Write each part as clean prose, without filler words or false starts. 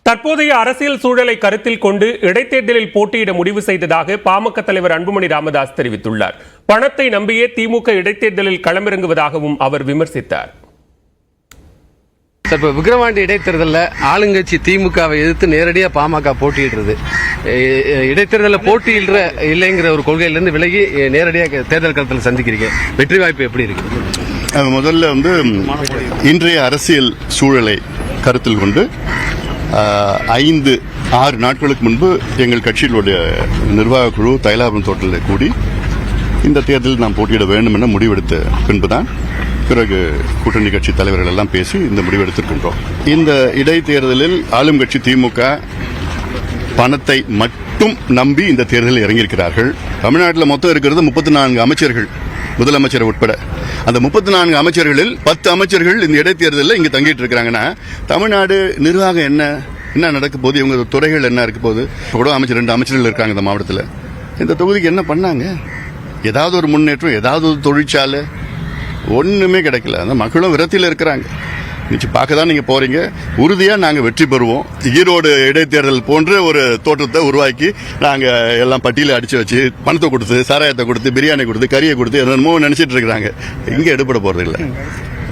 தற்போதைய அரசியல் சூழலை கருத்தில் கொண்டு இடைத்தேர்தலில் போட்டியிட முடிவு செய்ததாக பாமக தலைவர் அன்புமணி ராமதாஸ் தெரிவித்துள்ளார். பணத்தை நம்பியே திமுக இடைத்தேர்தலில் களமிறங்குவதாகவும் அவர் விமர்சித்தார். இப்போ விக்கிரவாண்டி இடைத்தேர்தலில் ஆளுங்கட்சி திமுகவை எதிர்த்து நேரடியாக பாமக போட்டியிடுறது, இடைத்தேர்தலில் போட்டியிடுற இல்லைங்கிற ஒரு கொள்கையிலிருந்து விலகி நேரடியாக தேர்தல் களத்தில் சந்திக்கிறீங்க. வெற்றி வாய்ப்பு எப்படி இருக்கு? முதல்ல இன்றைய அரசியல் சூழலை கருத்தில் கொண்டு 5-6 நாட்களுக்கு முன்பு எங்கள் கட்சியினுடைய நிர்வாக குழு தைலாபுரம் தோட்டத்தில் கூடி இந்த தேர்தலில் நாம் போட்டியிட வேண்டும் என முடிவெடுத்த பின்புதான் பிறகு கூட்டணி கட்சி தலைவர்கள் எல்லாம் பேசி இந்த முடிவெடுத்திருக்கின்றோம். இந்த இடைத்தேர்தலில் ஆளும் கட்சி திமுக பணத்தை மட்டும் நம்பி இந்த தேர்தலில் இறங்கியிருக்கிறார்கள். தமிழ்நாட்டில் மொத்தம் இருக்கிறது 34 அமைச்சர்கள், முதலமைச்சர் உட்பட. அந்த 34 அமைச்சர்களில் 10 அமைச்சர்கள் இந்த இடைத்தேர்தலில் இங்க தங்கிட்டு இருக்கிறாங்கன்னா தமிழ்நாடு நிர்வாகம் என்ன நடக்க போகுது, இவங்க துறைகள் என்ன இருக்க போகுது? கூட அமைச்சர் 2 அமைச்சர்கள் இருக்காங்க இந்த மாவட்டத்தில். இந்த தொகுதிக்கு என்ன பண்ணாங்க? ஏதாவது ஒரு முன்னேற்றம், ஏதாவது ஒரு தொழிற்சாலை, ஒண்ணுமே கிடைக்கல. அந்த மக்களும் விரத்தியில் இருக்கிறாங்க. பார்க்க தான் நீங்க போறீங்க. உறுதியா நாங்க வெற்றி பெறுவோம். ஈரோடு இடைத்தேர்தல் போன்ற ஒரு தோற்றத்தை உருவாக்கி நாங்க எல்லாம் பட்டியல அடிச்சு வச்சு பணத்தை கொடுத்து, சாராயத்தை கொடுத்து, பிரியாணி கொடுத்து, கறியை கொடுத்து என்னமோ நினைச்சிட்டு இருக்காங்க. இங்க எடுபட போறது இல்ல.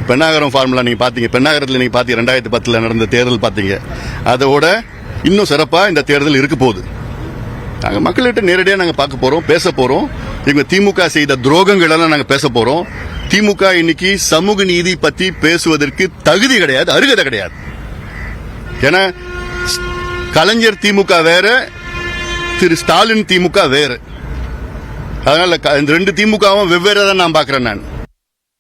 பெண்ணாகரம் ஃபார்முலா நீங்க பாத்தீங்க, பெண்ணாகரத்தில் நீங்க பாத்தீங்க, 2010 நடந்த தேர்தல் பாத்தீங்க. அதோட இன்னும் சிறப்பா இந்த தேர்தல் இருக்க போகுது. நாங்க மக்கள்கிட்ட நேரடியாக நாங்க பார்க்க போறோம், பேச போறோம். இவங்க திமுக செய்த துரோகங்கள் எல்லாம் நாங்க பேச போறோம். திமுக இன்னைக்கு சமூக நீதி பத்தி பேசுவதற்கு தகுதி கிடையாது, அருகதை கிடையாது. ஏன்னா கலைஞர் திமுக வேற, திரு ஸ்டாலின் திமுக வேற. அதனால இந்த 2 திமுகவும் வெவ்வேறு தான் நான் பாக்குறேன். நான்